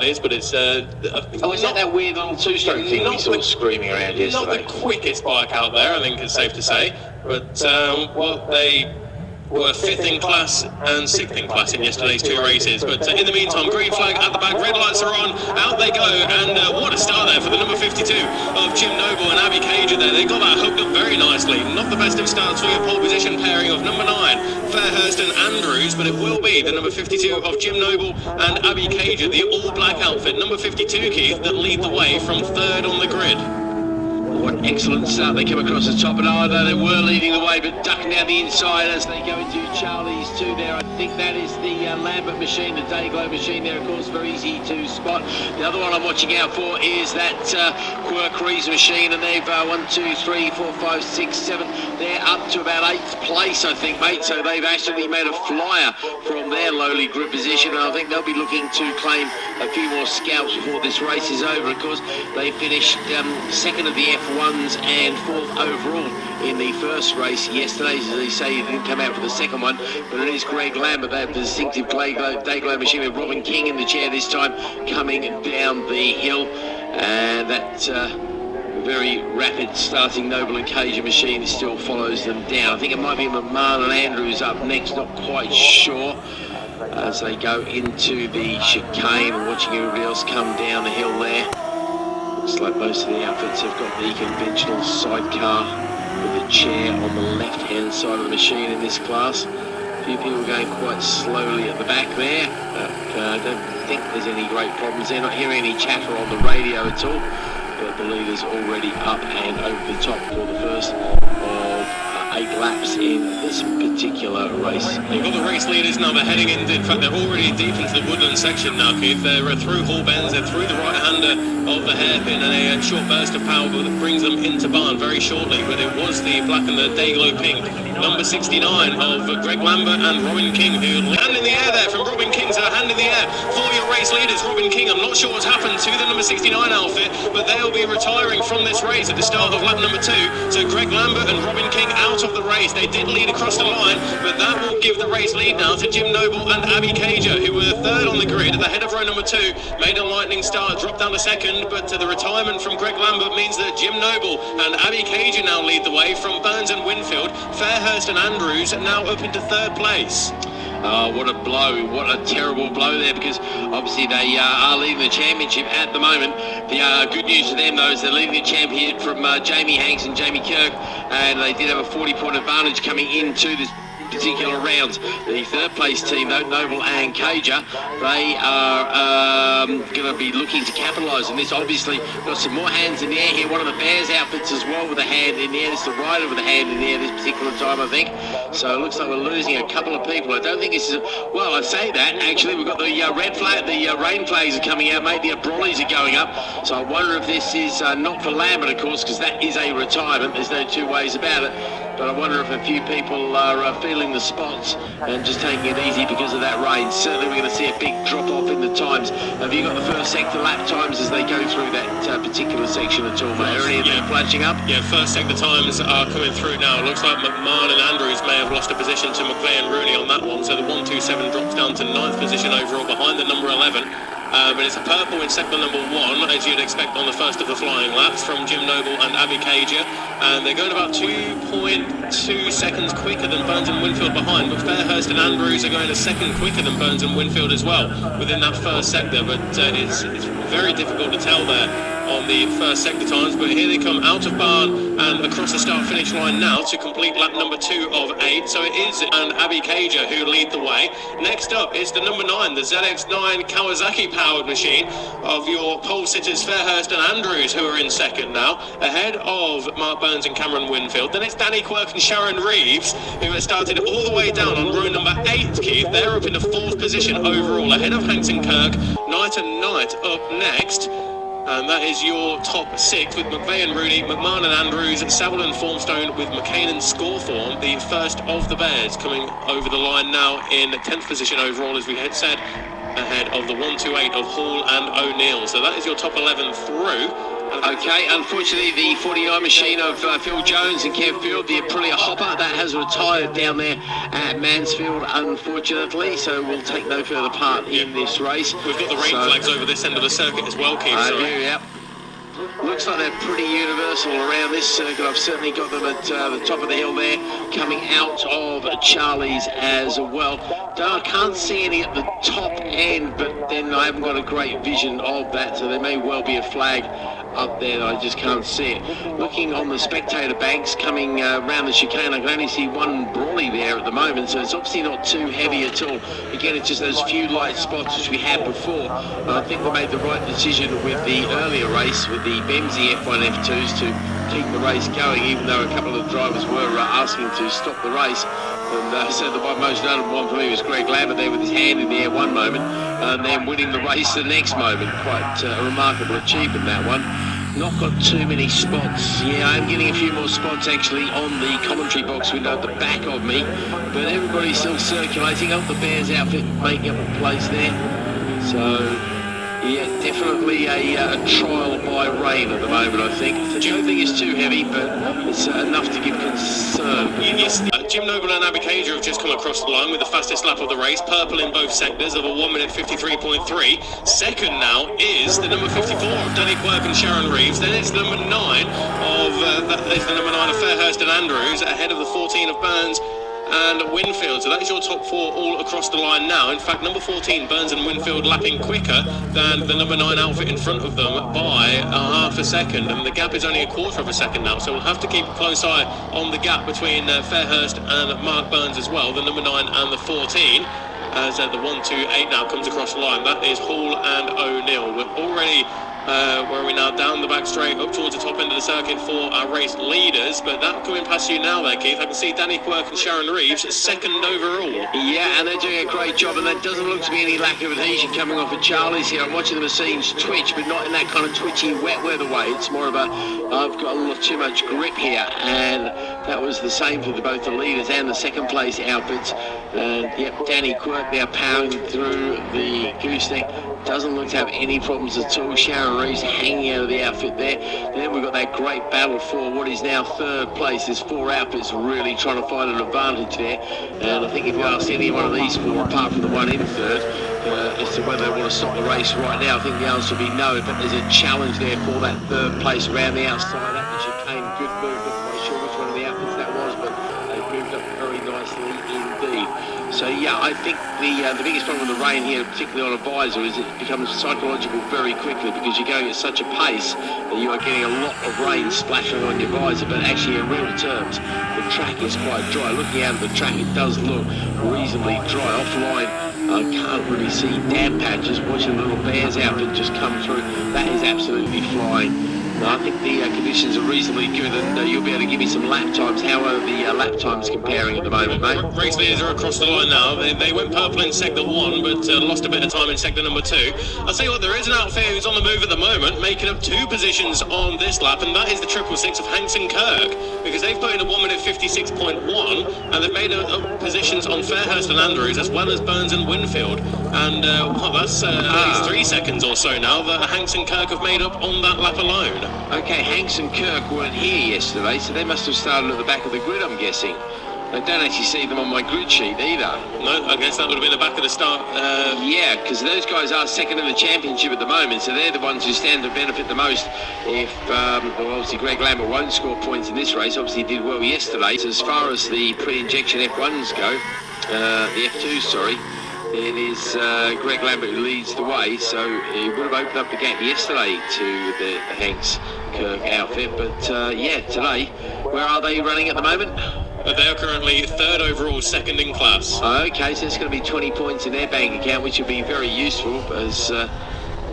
is, but it's is that weird little two-stroke thing we saw screaming around yesterday? Not the quickest bike out there, I think it's safe to say, but well, they were 5th in class and 6th in class in yesterday's 2 races. But in the meantime, green flag at the back, red lights are on, out they go, and what a start there for the number 52 of Jim Noble and Abby Cager there. They got that hooked up very nicely. Not the best of starts for your pole position pairing of number 9, Fairhurst and Andrews, but it will be the number 52 of Jim Noble and Abby Cager, the all-black outfit, number 52, Keith, that lead the way from 3rd on the grid. What an excellent start. They come across the top, and they were leading the way, but ducking down the inside as they go into Charlie's 2 there. I think that is the Lambert machine, the Dayglow machine there, of course, very easy to spot. The other one I'm watching out for is that Quirk Rees machine, and they've 1, 2, 3, 4, 5, 6, 7. They're up to about 8th place, I think, mate. So they've actually made a flyer from their lowly grid position, and I think they'll be looking to claim a few more scalps before this race is over. Of course, they finished 2nd of the F1s and 4th overall in the first race yesterday. As they say, he didn't come out for the second one, but it is Greg Lambert. They have the distinctive Dayglow machine with Robin King in the chair this time, coming down the hill, and that very rapid starting Noble and Cager machine still follows them down. I think it might be McMahon and Andrews up next, not quite sure, as they go into the chicane, and watching everybody else come down the hill there. Looks like most of the outfits have got the conventional sidecar with the chair on the left-hand side of the machine in this class. A few people going quite slowly at the back there, but I don't think there's any great problems there. Not hearing any chatter on the radio at all, but the leader's already up and over the top for the first of 8 laps in this particular race. You've got the race leaders now, they're heading in fact they're already deep into the woodland section now, Keith. They're through Hall Bends, they're through the right-hander of the hairpin, and a short burst of power that brings them into barn very shortly, but it was the black and the Dayglow pink, number 69 of Greg Lambert and Robin King, who hand in the air there from Robin King, so hand in the air for your race leaders. Robin King, I'm not sure what's happened to the number 69 outfit, but they'll be retiring from this race at the start of lap number 2, so Greg Lambert and Robin King out of the race. They did lead across the line, but that will give the race lead now to Jim Noble and Abby Cager, who were 3rd on the grid at the head of row number 2, made a lightning start, dropped down to 2nd, but the retirement from Greg Lambert means that Jim Noble and Abby Cager now lead the way from Burns and Winfield. Fairhurst and Andrews now up into 3rd place. What a blow, what a terrible blow there, because obviously they are leading the championship at the moment. The good news for them, though, is they're leading the championship from Jamie Hanks and Jamie Kirk, and they did have a 40-point advantage coming into this particular rounds. The 3rd place team, though, Noble and Cager, they are going to be looking to capitalise on this. Obviously, got some more hands in the air here. One of the Bears outfits as well with a hand in the air. This is the rider with a hand in the air this particular time, I think. So it looks like we're losing a couple of people. I don't think this is well, I say that, actually, we've got the red flag, the rain flags are coming out, mate. The brollies are going up. So I wonder if this is not for Lambert, of course, because that is a retirement. There's no two ways about it. But I wonder if a few people are feeling the spots and just taking it easy because of that rain. Certainly we're going to see a big drop-off in the times. Have you got the first sector lap times as they go through that particular section at all, mate? Are any of them flashing up? Yeah, first sector times are coming through now. It looks like McMahon and Andrews may have lost a position to McVeigh and Rooney on that one. So the 127 drops down to 9th position overall behind the number 11. But it's a purple in sector number 1, as you'd expect on the first of the flying laps, from Jim Noble and Abby Cager. And they're going about 2.2 seconds quicker than Burns and Winfield behind, but Fairhurst and Andrews are going a second quicker than Burns and Winfield as well within that first sector. But it's very difficult to tell there on the first sector times, but here they come out of barn and across the start finish line now to complete lap number 2 of 8. So it is and Abby Cager who lead the way. Next up is the number 9, the ZX9 Kawasaki powered machine of your pole sitters Fairhurst and Andrews, who are in second now, ahead of Mark Burns and Cameron Winfield. Then it's Danny Quirk and Sharon Reeves, who have started all the way down on row number 8, Keith. They're up into 4th position overall, ahead of Hanks and Kirk. Knight and Knight up next. And that is your top 6 with McVeigh and Rooney, McMahon and Andrews, Saville and Formstone with McCain and Scorthorne, the first of the Bears, coming over the line now in 10th position overall, as we had said, ahead of the 128 of Hall and O'Neill. So that is your top 11 through. Okay, unfortunately, the 49 machine of Phil Jones and Kev Field, the Aprilia Hopper, that has retired down there at Mansfield, unfortunately, so we'll take no further part in this race. We've got the rain flags over this end of the circuit as well, Keith. Yeah. Looks like they're pretty universal around this circuit. I've certainly got them at the top of the hill there, coming out of Charlie's as well. I can't see any at the top end, but then I haven't got a great vision of that, so there may well be a flag up there that I just can't see it. Looking on the spectator banks coming around the chicane, I can only see one brolly there at the moment, so it's obviously not too heavy at all. Again, it's just those few light spots which we had before. I think we made the right decision with the earlier race with the Bemsy F1 F2s to keep the race going, even though a couple of drivers were asking to stop the race. And so the most notable one for me was Greg Lambert there with his hand in the air one moment and then winning the race the next moment. Quite a remarkable achievement, that one. Not got too many spots. Yeah, I'm getting a few more spots actually on the commentary box window at the back of me, but everybody's still circulating. Up the Bears outfit making up a place there. So yeah, definitely a trial by rain at the moment, I think. I don't think it's too heavy, but it's enough to give concern. Yes, Jim Noble and Abby Cager have just come across the line with the fastest lap of the race, purple in both sectors of a 1 minute 53.3. Second now is the number 54 of Danny Quirk and Sharon Reeves. Then it's the number 9 of Fairhurst and Andrews, ahead of the 14 of Burns and Winfield. So that is your top 4 all across the line now. In fact, number 14 Burns and Winfield lapping quicker than the number 9 outfit in front of them by half a second, and the gap is only a quarter of a second now, so we'll have to keep a close eye on the gap between Fairhurst and Mark Burns as well, the number 9 and the 14, as the 1-2-8 now comes across the line. That is Hall and O'Neill. We're already where are we now? Down the back straight, up towards the top end of the circuit for our race leaders. But that coming past you now there, Keith, I can see Danny Quirk and Sharon Reeves second overall. Yeah, and they're doing a great job, and there doesn't look to be any lack of adhesion coming off of Charlie's here. I'm watching the machines twitch, but not in that kind of twitchy wet weather way. It's more of a, I've got a little too much grip here, and that was the same for both the leaders and the second place outfits. And yep, Danny Quirk now powering through the gooseneck. Doesn't look to have any problems at all. Sharon Reeves hanging out of the outfit there. And then we've got that great battle for what is now third place. There's 4 outfits really trying to find an advantage there. And I think if you ask any one of these 4, apart from the one in third, as to whether they want to stop the race right now, I think the answer will be no. But there's a challenge there for that third place around the outside. That chicane, good movement. I'm not sure which one of the outfits that was, but they moved up very nicely indeed. So yeah, I think the biggest problem with the rain here, particularly on a visor, is it becomes psychological very quickly, because you're going at such a pace that you are getting a lot of rain splashing on your visor. But actually, in real terms, the track is quite dry. Looking out at the track, it does look reasonably dry. Offline, I can't really see damp patches. Watching the little Bears outfit just come through, that is absolutely flying. I think the conditions are reasonably good, and you'll be able to give me some lap times. How are the lap times comparing at the moment, mate? Race leaders are across the line now. They went purple in sector 1, but lost a bit of time in sector number 2. I'll tell you what, there is an outfit who's on the move at the moment, making up 2 positions on this lap, and that is the 666 of Hanks and Kirk, because they've put in a 1 minute 56.1, and they've made up positions on Fairhurst and Andrews, as well as Burns and Winfield. And that's at least 3 seconds or so now that Hanks and Kirk have made up on that lap alone. Okay, Hanks and Kirk weren't here yesterday, so they must have started at the back of the grid, I'm guessing. I don't actually see them on my grid sheet either. No, I guess that would have been the back of the start. Yeah, because those guys are second in the championship at the moment, so they're the ones who stand to benefit the most if, well, obviously Greg Lambert won't score points in this race. Obviously he did well yesterday. So as far as the pre-injection F1s go, the F2s, sorry, it is Greg Lambert who leads the way, so he would have opened up the gap yesterday to the Hanks Kirk outfit. But yeah, today, where are they running at the moment? They are currently 3rd overall, 2nd in class. Okay, so it's going to be 20 points in their bank account, which will be very useful, as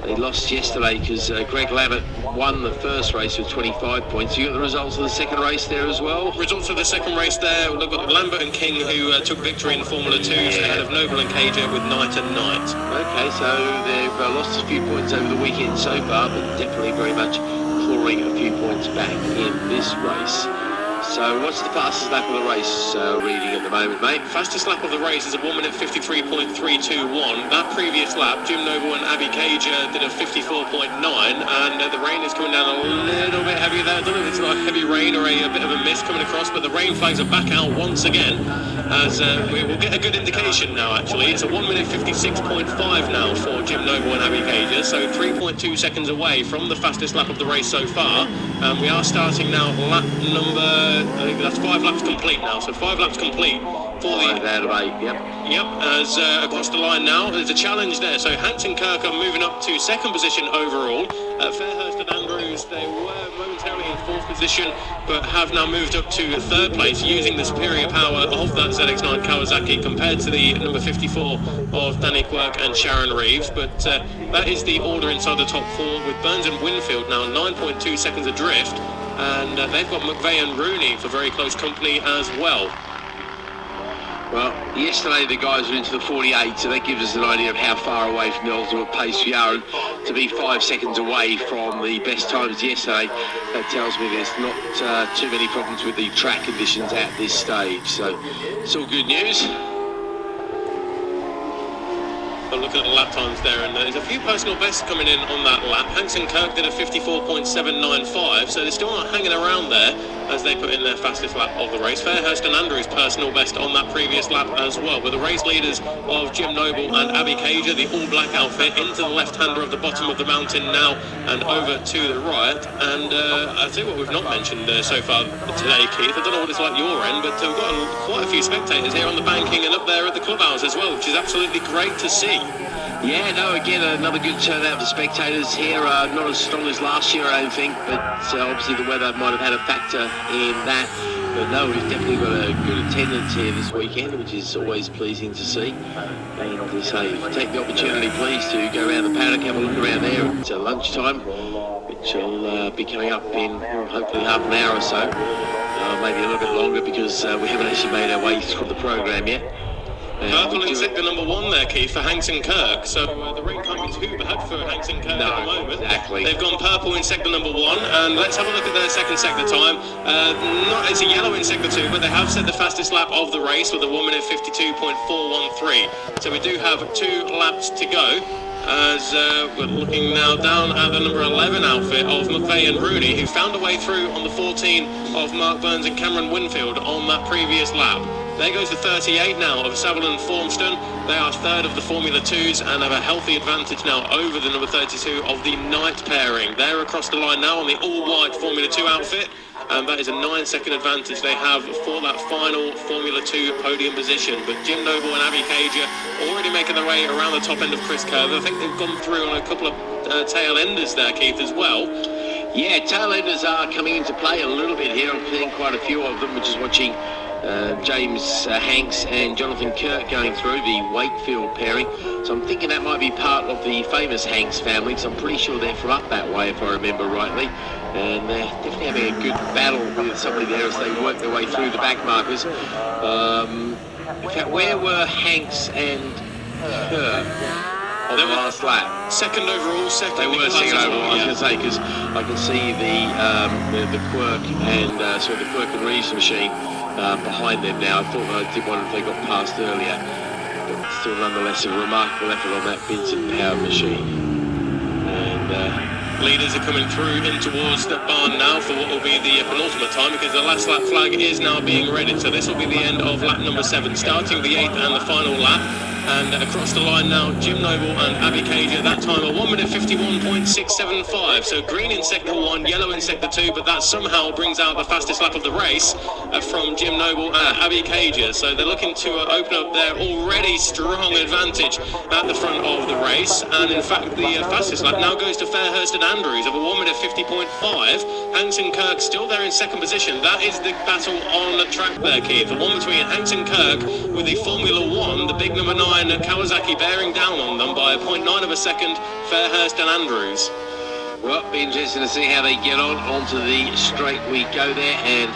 they lost yesterday because Greg Lambert won the first race with 25 points. You got the results of the second race there as well? Results of the second race there, we've got Lambert and King, who took victory in Formula 2s, ahead of Noble and Cager with Knight and Knight. Okay, so they've lost a few points over the weekend so far, but definitely very much clawing a few points back in this race. So what's the fastest lap of the race reading at the moment, mate? Fastest lap of the race is a 1 minute 53.321. That previous lap, Jim Noble and Abby Cage did a 54.9, and the rain is coming down a little bit heavier there. I don't know if it's like heavy rain or a bit of a mist coming across, but the rain flags are back out once again, as we will get a good indication now, actually. It's a 1 minute 56.5 now for Jim Noble and Abby Cage, so 3.2 seconds away from the fastest lap of the race so far. We are starting now lap number, I think that's 5 laps complete now, so 5 laps complete for the... Out of 8, yep. Yep, as across the line now, there's a challenge there. So Hanks and Kirk are moving up to second position overall. Fairhurst and Andrews, they were momentarily in fourth position, but have now moved up to third place using the superior power of that ZX-9 Kawasaki compared to the number 54 of Danny Quirk and Sharon Reeves. But that is the order inside the top 4, with Burns and Winfield now 9.2 seconds adrift. And they've got McVeigh and Rooney for very close company as well. Well, yesterday the guys were into the 48, so that gives us an idea of how far away from the ultimate pace we are. And to be 5 seconds away from the best times yesterday, that tells me there's not too many problems with the track conditions at this stage. So it's all good news. But look at the lap times there, and there's a few personal bests coming in on that lap. Hanks and Kirk did a 54.795, so they're still not hanging around there as they put in their fastest lap of the race. Fairhurst and Andrews personal best on that previous lap as well, with the race leaders of Jim Noble and Abby Cager, the all-black outfit, into the left-hander of the bottom of the mountain now and over to the right. And I'll tell you what we've not mentioned so far today, Keith. I don't know what it's like your end, but we've got quite a few spectators here on the banking and up there at the clubhouse as well, which is absolutely great to see. Yeah, no, again, another good turnout for spectators here. Not as strong as last year, I don't think, but obviously the weather might have had a factor in that. But no, we've definitely got a good attendance here this weekend, which is always pleasing to see. And to say, take the opportunity, please, to go around the paddock, have a look around there. It's lunchtime, which will be coming up in hopefully half an hour or so. Maybe a little bit longer, because we haven't actually made our way through the program yet. Purple in sector number 1 there, Keith, for Hanks and Kirk. So the rain can't be too bad for Hanks and Kirk at the moment. Exactly. They've gone purple in sector number 1, and let's have a look at their second sector time. It's a yellow in sector 2, but they have set the fastest lap of the race with a 1 minute 52.413. So we do have 2 laps to go. As we're looking now down at the number 11 outfit of McVeigh and Rooney, who found a way through on the 14 of Mark Burns and Cameron Winfield on that previous lap. There goes the 38 now of Savile and Formston. They are third of the Formula 2s and have a healthy advantage now over the number 32 of the night pairing. They're across the line now on the all-white Formula 2 outfit, and that is a 9-second advantage they have for that final Formula 2 podium position. But Jim Noble and Abby Cager already making their way around the top end of Chris Curve. I think they've gone through on a couple of tail enders there, Keith, as well. Yeah, tail enders are coming into play a little bit here. I'm seeing quite a few of them, which is watching James Hanks and Jonathan Kirk going through the Wakefield pairing. So I'm thinking that might be part of the famous Hanks family, because I'm pretty sure they're from up that way, if I remember rightly. And they're definitely having a good battle with somebody there as they work their way through the back markers. In fact, where were Hanks and Kirk on the last lap? Second overall, second. They were second overall, I was going to say, because I can see the Quirk and the Quirk and Reeves machine behind them now. I did wonder if they got past earlier, but still nonetheless a remarkable effort on that Vincent Power machine. And leaders are coming through in towards the barn now for what will be the penultimate time, because the last lap flag is now being readied. So this will be the end of lap number 7, starting the 8th and the final lap. And across the line now, Jim Noble and Abby Cager, that time a 1 minute 51.675. So green in sector 1, yellow in sector 2, but that somehow brings out the fastest lap of the race from Jim Noble and Abby Cager. So they're looking to open up their already strong advantage at the front of the race. And in fact, the fastest lap now goes to Fairhurst and Andrews of a 1 minute 50.5. Hanks and Kirk still there in second position. That is the battle on the track there, Keith. The one between Hanks and Kirk with the Formula 1, the big number 9 Kawasaki bearing down on them by a 0.9 of a second, Fairhurst and Andrews. Well, be interesting to see how they get on onto the straight we go there. And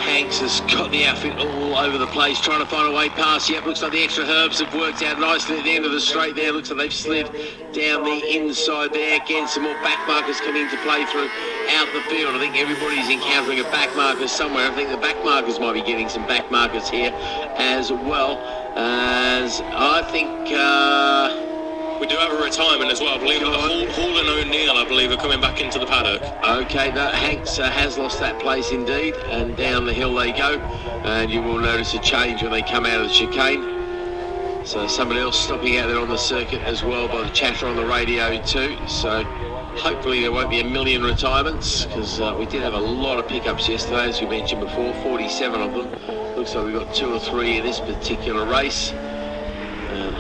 Hanks has got the outfit all over the place, trying to find a way past. Yep, looks like the extra herbs have worked out nicely at the end of the straight there. Looks like they've slid down the inside there. Again, some more back markers coming into play through out the field. I think everybody's encountering a back marker somewhere. I think the back markers might be getting some back markers here as well. As I think... we do have a retirement as well. I believe Hall and O'Neill, I believe, are coming back into the paddock. Okay, Hanks has lost that place indeed, and down the hill they go. And you will notice a change when they come out of the chicane. So somebody else stopping out there on the circuit as well by the chatter on the radio too. So hopefully there won't be a million retirements, because we did have a lot of pickups yesterday, as we mentioned before, 47 of them. Looks like we've got 2 or 3 in this particular race.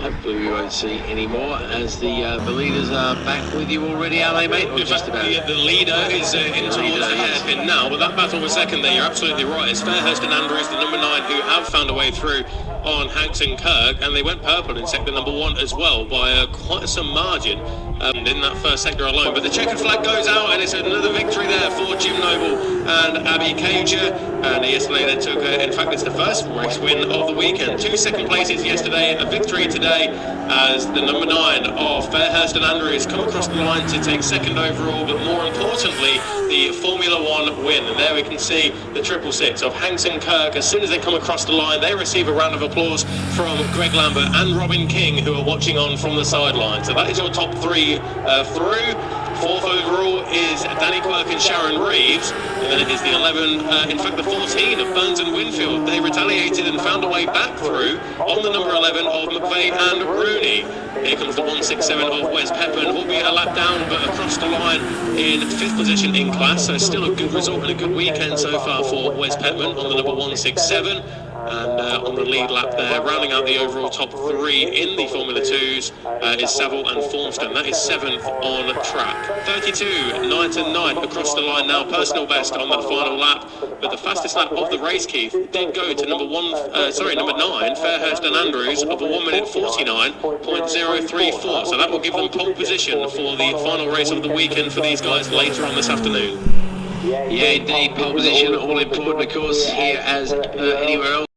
Hopefully we won't see any more, as the leaders are back with you already, are they, mate? Or just about? The leader is in towards the hairpin now, but that battle for second there, you're absolutely right. It's Fairhurst and Andrews, the number 9, who have found a way through on Hanks and Kirk, and they went purple in sector number 1 as well by quite some margin in that first sector alone. But the checkered flag goes out, and it's another victory there for Jim Noble and Abby Cager. And yesterday they took, in fact, it's the first race win of the weekend. 2 second places yesterday, a victory today, as the number 9 of Fairhurst and Andrews come across the line to take second overall, but more importantly, the Formula 1 win. And there we can see the 666 of Hanks and Kirk. As soon as they come across the line, they receive a round of applause from Greg Lambert and Robin King, who are watching on from the sideline. So that is your top 3 through. 4th overall is Danny Quirk and Sharon Reeves, and then it is the 11, in fact the 14 of Burns and Winfield. They retaliated and found a way back through on the number 11 of McVeigh and Rooney. Here comes the 167 of Wes Pepin, albeit a lap down, but across the line in 5th position in class, so still a good result and a good weekend so far for Wes Pepin on the number 167. And on the lead lap there, rounding out the overall top 3 in the Formula 2s is Saville and Formston. That is 7th on track. 32, 9 to 9 across the line now. Personal best on that final lap, but the fastest lap of the race, Keith, did go to number 9, Fairhurst and Andrews, of a 1 minute 49.034. So that will give them pole position for the final race of the weekend for these guys later on this afternoon. Yeah, indeed, pole position, all important, of course, here as anywhere else.